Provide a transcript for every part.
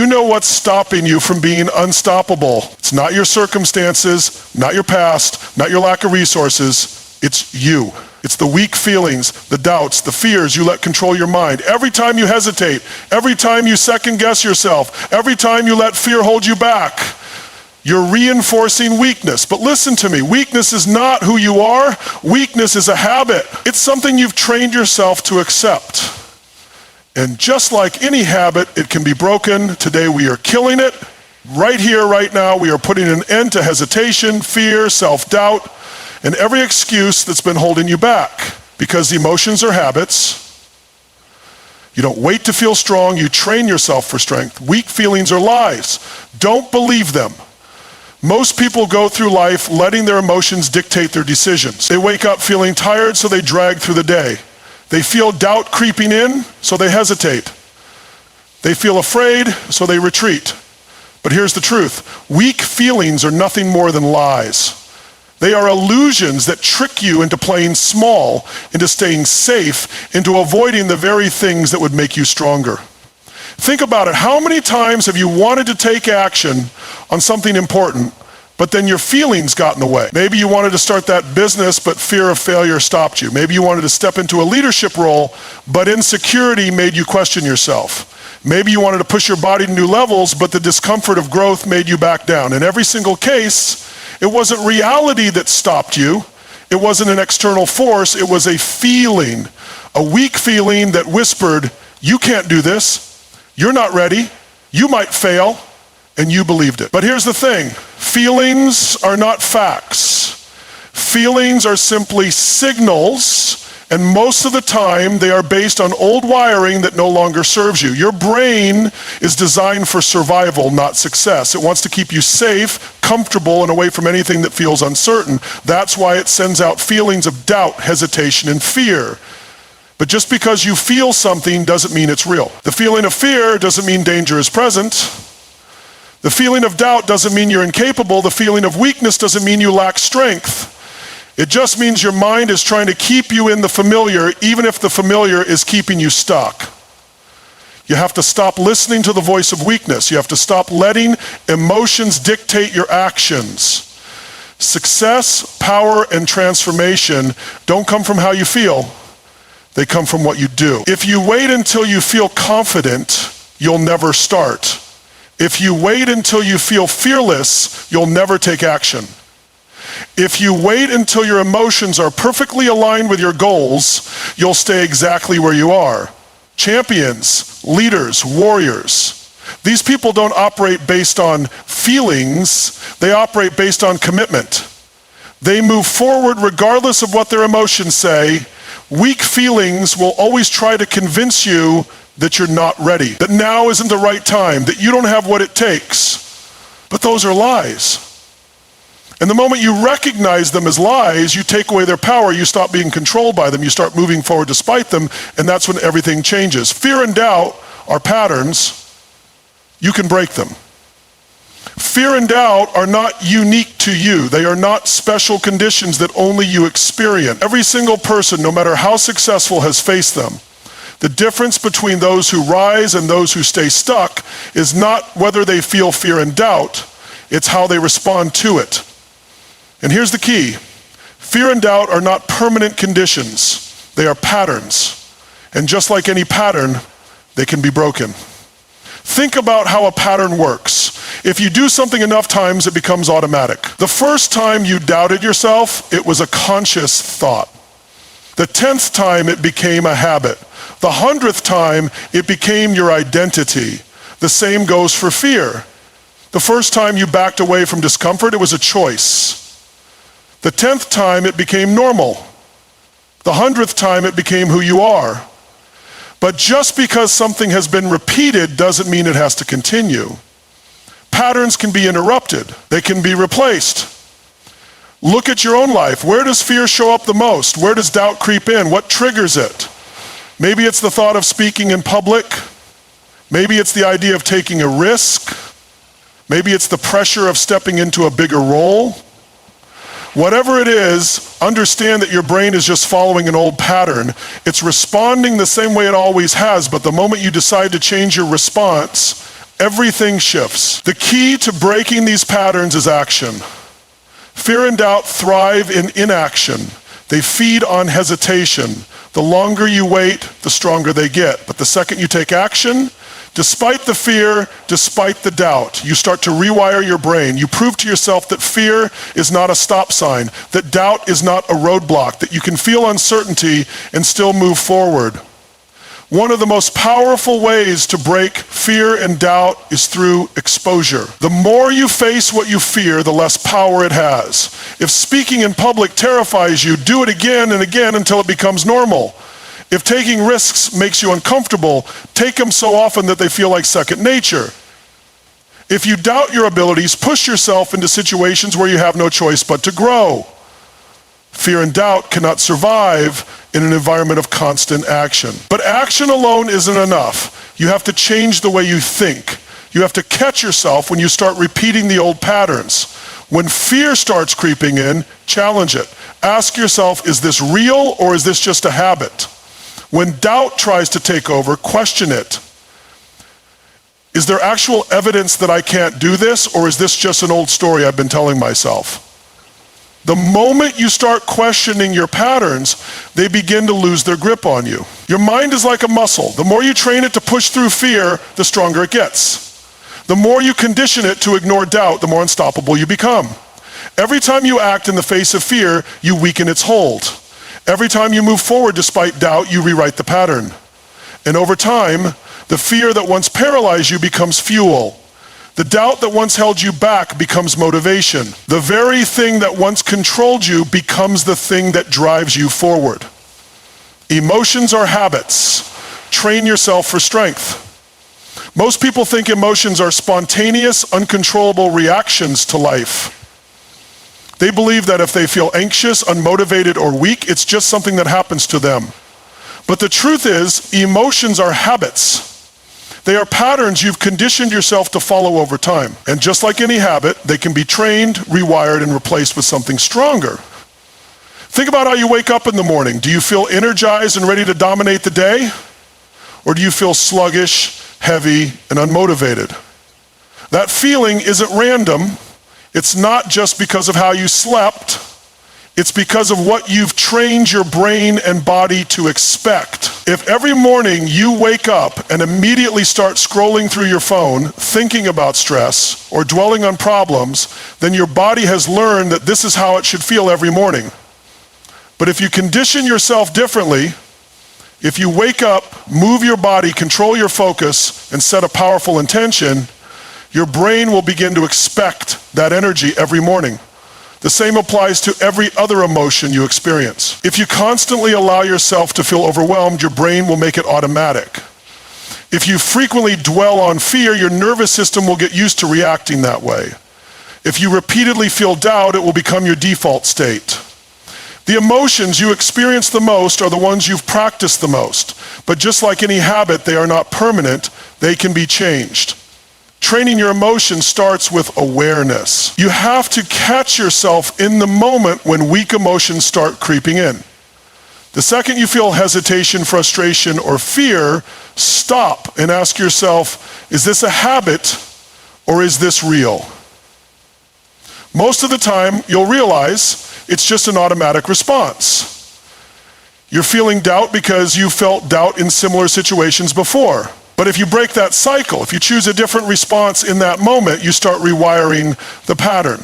You know what's stopping you from being unstoppable. It's not your circumstances, not your past, not your lack of resources. It's you. It's the weak feelings, the doubts, the fears you let control your mind. Every time you hesitate, every time you second guess yourself, every time you let fear hold you back, you're reinforcing weakness. But listen to me, weakness is not who you are. Weakness is a habit. It's something you've trained yourself to accept. And just like any habit, it can be broken. Today we are killing it. Right here, right now, we are putting an end to hesitation, fear, self-doubt, and every excuse that's been holding you back. Because emotions are habits. You don't wait to feel strong, you train yourself for strength. Weak feelings are lies. Don't believe them. Most people go through life letting their emotions dictate their decisions. They wake up feeling tired, so they drag through the day. They feel doubt creeping in, so they hesitate. They feel afraid, so they retreat. But here's the truth. Weak feelings are nothing more than lies. They are illusions that trick you into playing small, into staying safe, into avoiding the very things that would make you stronger. Think about it. How many times have you wanted to take action on something important, but then your feelings got in the way? Maybe you wanted to start that business, but fear of failure stopped you. Maybe you wanted to step into a leadership role, but insecurity made you question yourself. Maybe you wanted to push your body to new levels, but the discomfort of growth made you back down. In every single case, it wasn't reality that stopped you. It wasn't an external force. It was a feeling, a weak feeling that whispered, you can't do this. You're not ready. You might fail. And you believed it. But here's the thing. Feelings are not facts. Feelings are simply signals. And most of the time, they are based on old wiring that no longer serves you. Your brain is designed for survival, not success. It wants to keep you safe, comfortable, and away from anything that feels uncertain. That's why it sends out feelings of doubt, hesitation, and fear. But just because you feel something doesn't mean it's real. The feeling of fear doesn't mean danger is present. The feeling of doubt doesn't mean you're incapable. The feeling of weakness doesn't mean you lack strength. It just means your mind is trying to keep you in the familiar, even if the familiar is keeping you stuck. You have to stop listening to the voice of weakness. You have to stop letting emotions dictate your actions. Success, power, and transformation don't come from how you feel. They come from what you do. If you wait until you feel confident, you'll never start. If you wait until you feel fearless, you'll never take action. If you wait until your emotions are perfectly aligned with your goals, you'll stay exactly where you are. Champions, leaders, warriors. These people don't operate based on feelings, they operate based on commitment. They move forward regardless of what their emotions say. Weak feelings will always try to convince you that you're not ready, that now isn't the right time, that you don't have what it takes. But those are lies. And the moment you recognize them as lies, you take away their power, you stop being controlled by them, you start moving forward despite them, and that's when everything changes. Fear and doubt are patterns. You can break them. Fear and doubt are not unique to you. They are not special conditions that only you experience. Every single person, no matter how successful, has faced them. The difference between those who rise and those who stay stuck is not whether they feel fear and doubt, it's how they respond to it. And here's the key. Fear and doubt are not permanent conditions. They are patterns. And just like any pattern, they can be broken. Think about how a pattern works. If you do something enough times, it becomes automatic. The first time you doubted yourself, it was a conscious thought. The 10th time, it became a habit. The 100th time, it became your identity. The same goes for fear. The first time you backed away from discomfort, it was a choice. The 10th time, it became normal. The 100th time, it became who you are. But just because something has been repeated doesn't mean it has to continue. Patterns can be interrupted. They can be replaced. Look at your own life. Where does fear show up the most? Where does doubt creep in? What triggers it? Maybe it's the thought of speaking in public. Maybe it's the idea of taking a risk. Maybe it's the pressure of stepping into a bigger role. Whatever it is, understand that your brain is just following an old pattern. It's responding the same way it always has, but the moment you decide to change your response, everything shifts. The key to breaking these patterns is action. Fear and doubt thrive in inaction. They feed on hesitation. The longer you wait, the stronger they get. But the second you take action, despite the fear, despite the doubt, you start to rewire your brain. You prove to yourself that fear is not a stop sign, that doubt is not a roadblock, that you can feel uncertainty and still move forward. One of the most powerful ways to break fear and doubt is through exposure. The more you face what you fear, the less power it has. If speaking in public terrifies you, do it again and again until it becomes normal. If taking risks makes you uncomfortable, take them so often that they feel like second nature. If you doubt your abilities, push yourself into situations where you have no choice but to grow. Fear and doubt cannot survive in an environment of constant action. But action alone isn't enough. You have to change the way you think. You have to catch yourself when you start repeating the old patterns. When fear starts creeping in, challenge it. Ask yourself, is this real or is this just a habit? When doubt tries to take over, question it. Is there actual evidence that I can't do this, or is this just an old story I've been telling myself? The moment you start questioning your patterns, they begin to lose their grip on you. Your mind is like a muscle. The more you train it to push through fear, the stronger it gets. The more you condition it to ignore doubt, the more unstoppable you become. Every time you act in the face of fear, you weaken its hold. Every time you move forward despite doubt, you rewrite the pattern. And over time, the fear that once paralyzed you becomes fuel. The doubt that once held you back becomes motivation. The very thing that once controlled you becomes the thing that drives you forward. Emotions are habits. Train yourself for strength. Most people think emotions are spontaneous, uncontrollable reactions to life. They believe that if they feel anxious, unmotivated, or weak, it's just something that happens to them. But the truth is, emotions are habits. They are patterns you've conditioned yourself to follow over time. And just like any habit, they can be trained, rewired, and replaced with something stronger. Think about how you wake up in the morning. Do you feel energized and ready to dominate the day? Or do you feel sluggish, heavy, and unmotivated? That feeling isn't random. It's not just because of how you slept. It's because of what you've trained your brain and body to expect. If every morning you wake up and immediately start scrolling through your phone, thinking about stress or dwelling on problems, then your body has learned that this is how it should feel every morning. But if you condition yourself differently, if you wake up, move your body, control your focus, and set a powerful intention, your brain will begin to expect that energy every morning. The same applies to every other emotion you experience. If you constantly allow yourself to feel overwhelmed, your brain will make it automatic. If you frequently dwell on fear, your nervous system will get used to reacting that way. If you repeatedly feel doubt, it will become your default state. The emotions you experience the most are the ones you've practiced the most. But just like any habit, they are not permanent. They can be changed. Training your emotions starts with awareness. You have to catch yourself in the moment when weak emotions start creeping in. The second you feel hesitation, frustration, or fear, stop and ask yourself, is this a habit or is this real? Most of the time, you'll realize it's just an automatic response. You're feeling doubt because you felt doubt in similar situations before. But if you break that cycle, if you choose a different response in that moment, you start rewiring the pattern.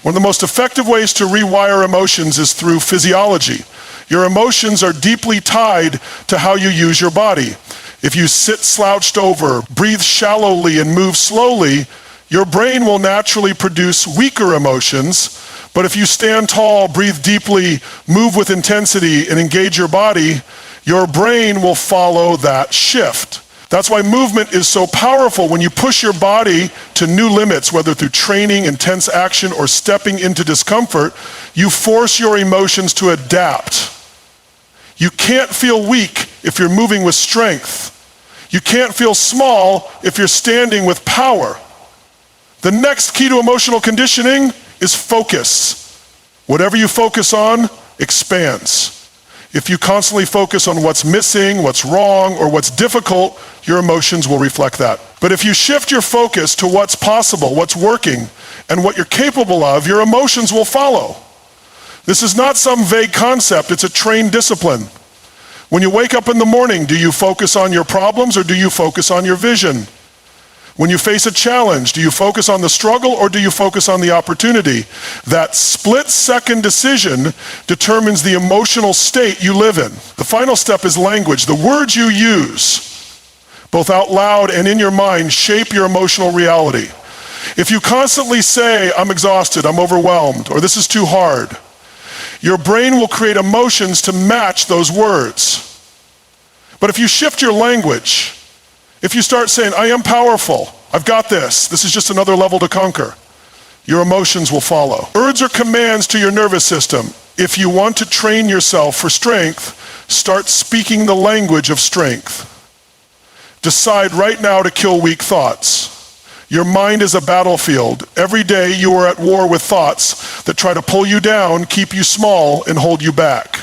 One of the most effective ways to rewire emotions is through physiology. Your emotions are deeply tied to how you use your body. If you sit slouched over, breathe shallowly, and move slowly, your brain will naturally produce weaker emotions. But if you stand tall, breathe deeply, move with intensity, and engage your body, your brain will follow that shift. That's why movement is so powerful. When you push your body to new limits, whether through training, intense action, or stepping into discomfort, you force your emotions to adapt. You can't feel weak if you're moving with strength. You can't feel small if you're standing with power. The next key to emotional conditioning is focus. Whatever you focus on expands. If you constantly focus on what's missing, what's wrong, or what's difficult, your emotions will reflect that. But if you shift your focus to what's possible, what's working, and what you're capable of, your emotions will follow. This is not some vague concept, it's a trained discipline. When you wake up in the morning, do you focus on your problems or do you focus on your vision? When you face a challenge, do you focus on the struggle or do you focus on the opportunity? That split-second decision determines the emotional state you live in. The final step is language. The words you use, both out loud and in your mind, shape your emotional reality. If you constantly say, I'm exhausted, I'm overwhelmed, or this is too hard, your brain will create emotions to match those words. But if you shift your language, if you start saying, I am powerful, I've got this is just another level to conquer, your emotions will follow. Words are commands to your nervous system. If you want to train yourself for strength, start speaking the language of strength. Decide right now to kill weak thoughts. Your mind is a battlefield. Every day you are at war with thoughts that try to pull you down, keep you small, and hold you back.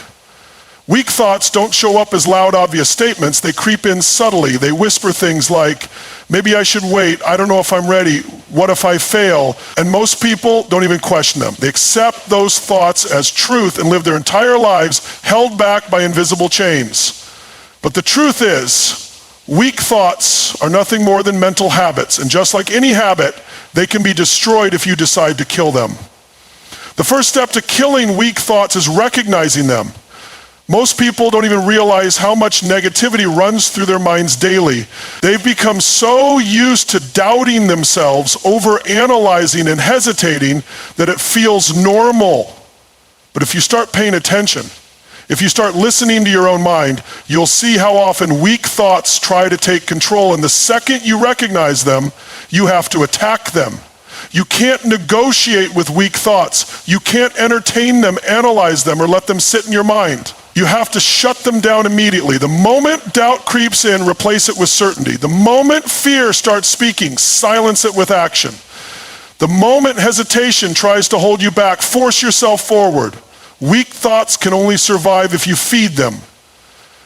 Weak thoughts don't show up as loud, obvious statements. They creep in subtly. They whisper things like, maybe I should wait, I don't know if I'm ready, what if I fail? And most people don't even question them. They accept those thoughts as truth and live their entire lives held back by invisible chains. But the truth is, weak thoughts are nothing more than mental habits, and just like any habit, they can be destroyed if you decide to kill them. The first step to killing weak thoughts is recognizing them. Most people don't even realize how much negativity runs through their minds daily. They've become so used to doubting themselves, overanalyzing and hesitating that it feels normal. But if you start paying attention, if you start listening to your own mind, you'll see how often weak thoughts try to take control. And the second you recognize them, you have to attack them. You can't negotiate with weak thoughts. You can't entertain them, analyze them, or let them sit in your mind. You have to shut them down immediately. The moment doubt creeps in, replace it with certainty. The moment fear starts speaking, silence it with action. The moment hesitation tries to hold you back, force yourself forward. Weak thoughts can only survive if you feed them.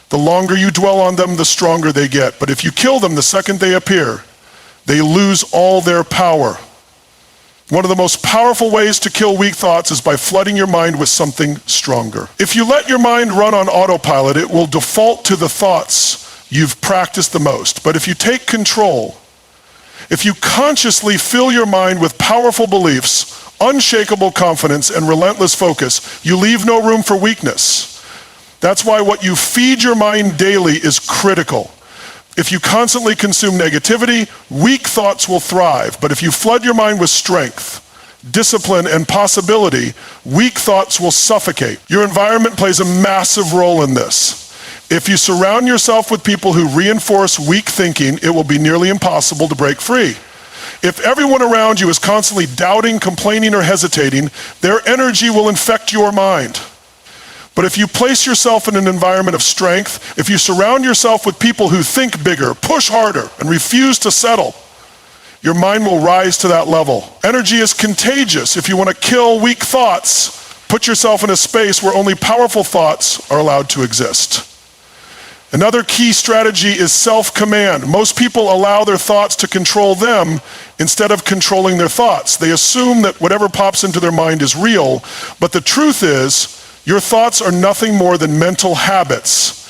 The longer you dwell on them, the stronger they get. But if you kill them the second they appear, they lose all their power. One of the most powerful ways to kill weak thoughts is by flooding your mind with something stronger. If you let your mind run on autopilot, it will default to the thoughts you've practiced the most. But if you take control, if you consciously fill your mind with powerful beliefs, unshakable confidence, and relentless focus, you leave no room for weakness. That's why what you feed your mind daily is critical. If you constantly consume negativity, weak thoughts will thrive. But if you flood your mind with strength, discipline, and possibility, weak thoughts will suffocate. Your environment plays a massive role in this. If you surround yourself with people who reinforce weak thinking, it will be nearly impossible to break free. If everyone around you is constantly doubting, complaining, or hesitating, their energy will infect your mind. But if you place yourself in an environment of strength, if you surround yourself with people who think bigger, push harder, and refuse to settle, your mind will rise to that level. Energy is contagious. If you want to kill weak thoughts, put yourself in a space where only powerful thoughts are allowed to exist. Another key strategy is self-command. Most people allow their thoughts to control them instead of controlling their thoughts. They assume that whatever pops into their mind is real, but the truth is, your thoughts are nothing more than mental habits.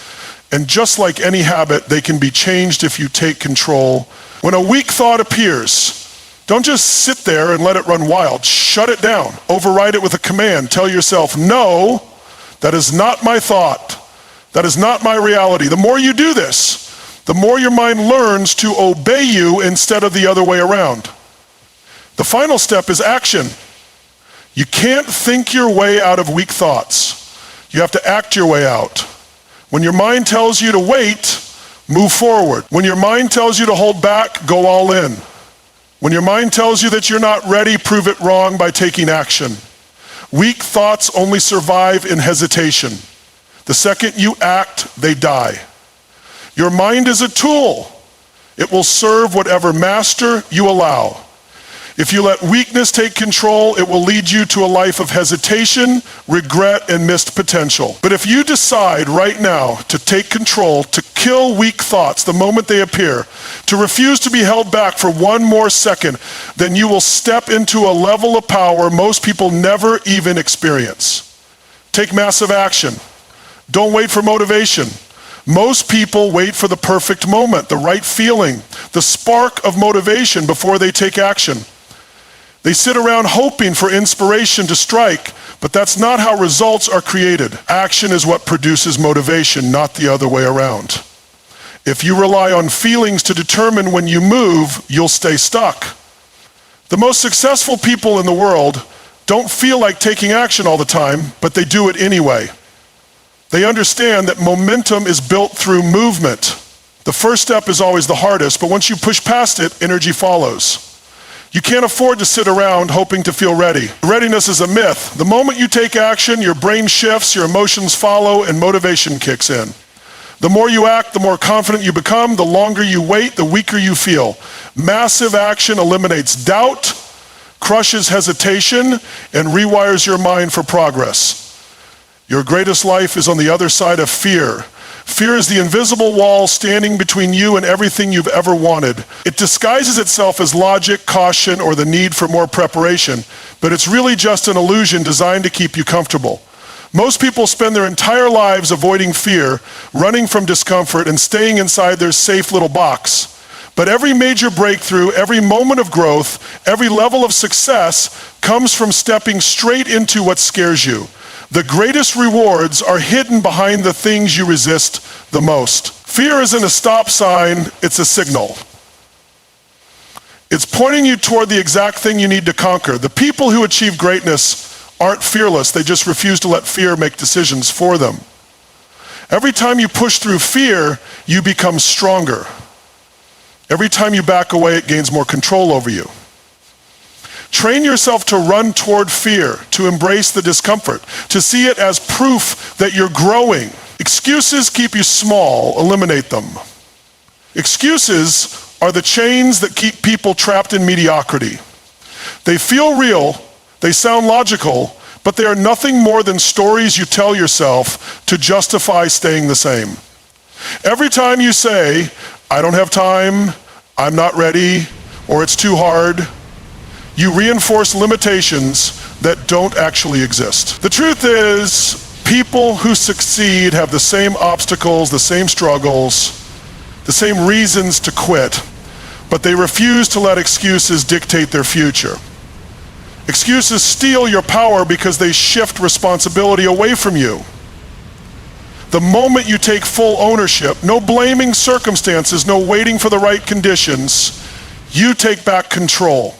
And just like any habit, they can be changed if you take control. When a weak thought appears, don't just sit there and let it run wild. Shut it down. Override it with a command. Tell yourself, no, that is not my thought. That is not my reality. The more you do this, the more your mind learns to obey you instead of the other way around. The final step is action. You can't think your way out of weak thoughts. You have to act your way out. When your mind tells you to wait, move forward. When your mind tells you to hold back, go all in. When your mind tells you that you're not ready, prove it wrong by taking action. Weak thoughts only survive in hesitation. The second you act, they die. Your mind is a tool. It will serve whatever master you allow. If you let weakness take control, it will lead you to a life of hesitation, regret, and missed potential. But if you decide right now to take control, to kill weak thoughts the moment they appear, to refuse to be held back for one more second, then you will step into a level of power most people never even experience. Take massive action. Don't wait for motivation. Most people wait for the perfect moment, the right feeling, the spark of motivation before they take action. They sit around hoping for inspiration to strike, but that's not how results are created. Action is what produces motivation, not the other way around. If you rely on feelings to determine when you move, you'll stay stuck. The most successful people in the world don't feel like taking action all the time, but they do it anyway. They understand that momentum is built through movement. The first step is always the hardest, but once you push past it, energy follows. You can't afford to sit around hoping to feel ready. Readiness is a myth. The moment you take action, your brain shifts, your emotions follow, and motivation kicks in. The more you act, the more confident you become. The longer you wait, the weaker you feel. Massive action eliminates doubt, crushes hesitation, and rewires your mind for progress. Your greatest life is on the other side of fear. Fear is the invisible wall standing between you and everything you've ever wanted. It disguises itself as logic, caution, or the need for more preparation, but it's really just an illusion designed to keep you comfortable. Most people spend their entire lives avoiding fear, running from discomfort, and staying inside their safe little box. But every major breakthrough, every moment of growth, every level of success comes from stepping straight into what scares you. The greatest rewards are hidden behind the things you resist the most. Fear isn't a stop sign, it's a signal. It's pointing you toward the exact thing you need to conquer. The people who achieve greatness aren't fearless, they just refuse to let fear make decisions for them. Every time you push through fear, you become stronger. Every time you back away, it gains more control over you. Train yourself to run toward fear, to embrace the discomfort, to see it as proof that you're growing. Excuses keep you small, eliminate them. Excuses are the chains that keep people trapped in mediocrity. They feel real, they sound logical, but they are nothing more than stories you tell yourself to justify staying the same. Every time you say, I don't have time, I'm not ready, or it's too hard, you reinforce limitations that don't actually exist. The truth is, people who succeed have the same obstacles, the same struggles, the same reasons to quit, but they refuse to let excuses dictate their future. Excuses steal your power because they shift responsibility away from you. The moment you take full ownership, no blaming circumstances, no waiting for the right conditions, you take back control.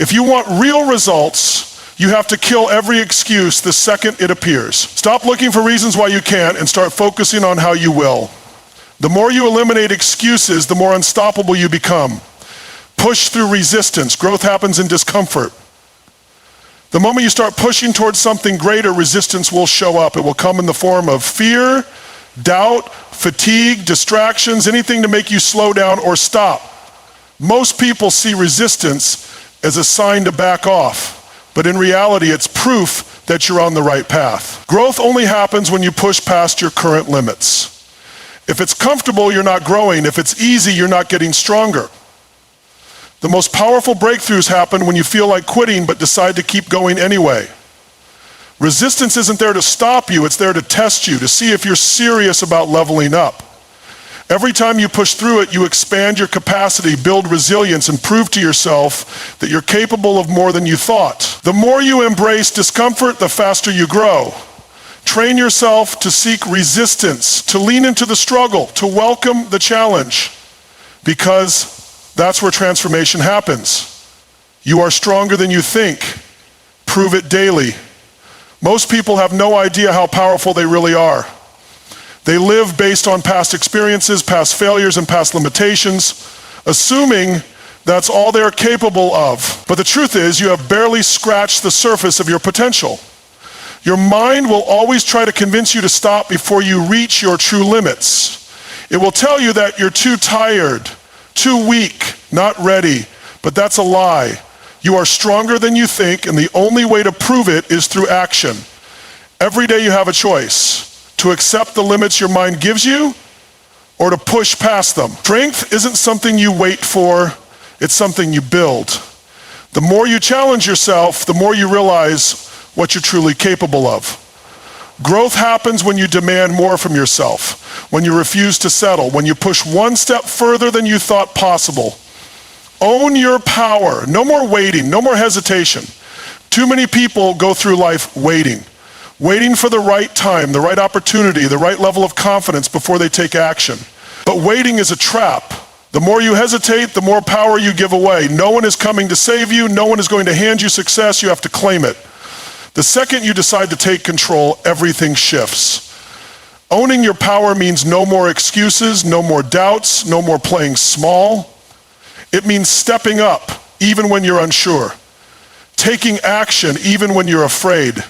If you want real results, you have to kill every excuse the second it appears. Stop looking for reasons why you can't and start focusing on how you will. The more you eliminate excuses, the more unstoppable you become. Push through resistance. Growth happens in discomfort. The moment you start pushing towards something greater, resistance will show up. It will come in the form of fear, doubt, fatigue, distractions, anything to make you slow down or stop. Most people see resistance as a sign to back off, but in reality, it's proof that you're on the right path. Growth only happens when you push past your current limits. If it's comfortable, you're not growing. If it's easy, you're not getting stronger. The most powerful breakthroughs happen when you feel like quitting but decide to keep going anyway. Resistance isn't there to stop you, it's there to test you, to see if you're serious about leveling up. Every time you push through it, you expand your capacity, build resilience, and prove to yourself that you're capable of more than you thought. The more you embrace discomfort, the faster you grow. Train yourself to seek resistance, to lean into the struggle, to welcome the challenge, because that's where transformation happens. You are stronger than you think. Prove it daily. Most people have no idea how powerful they really are. They live based on past experiences, past failures, and past limitations, assuming that's all they're capable of. But the truth is, you have barely scratched the surface of your potential. Your mind will always try to convince you to stop before you reach your true limits. It will tell you that you're too tired, too weak, not ready. But that's a lie. You are stronger than you think, and the only way to prove it is through action. Every day you have a choice to accept the limits your mind gives you or to push past them. Strength isn't something you wait for, it's something you build. The more you challenge yourself, the more you realize what you're truly capable of. Growth happens when you demand more from yourself, when you refuse to settle, when you push one step further than you thought possible. Own your power. No more waiting, no more hesitation. Too many people go through life waiting for the right time, the right opportunity, the right level of confidence before they take action. But waiting is a trap. The more you hesitate, the more power you give away. No one is coming to save you. No one is going to hand you success. You have to claim it. The second you decide to take control, everything shifts. Owning your power means no more excuses, no more doubts, no more playing small. It means stepping up even when you're unsure, taking action even when you're afraid,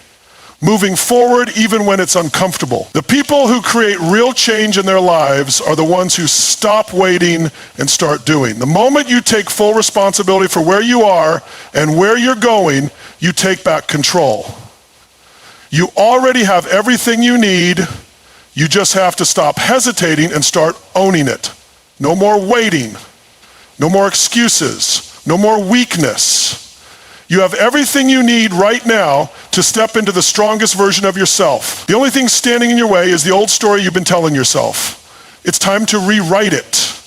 moving forward even when it's uncomfortable. The people who create real change in their lives are the ones who stop waiting and start doing. The moment you take full responsibility for where you are and where you're going, you take back control. You already have everything you need. You just have to stop hesitating and start owning it. No more waiting. No more excuses. No more weakness. You have everything you need right now to step into the strongest version of yourself. The only thing standing in your way is the old story you've been telling yourself. It's time to rewrite it.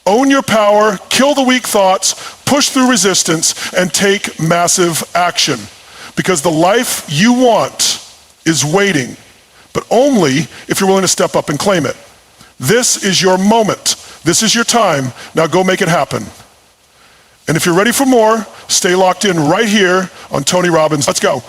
Own your power, kill the weak thoughts, push through resistance, and take massive action. Because the life you want is waiting, but only if you're willing to step up and claim it. This is your moment. This is your time. Now go make it happen. And if you're ready for more, stay locked in right here on Tony Robbins. Let's go.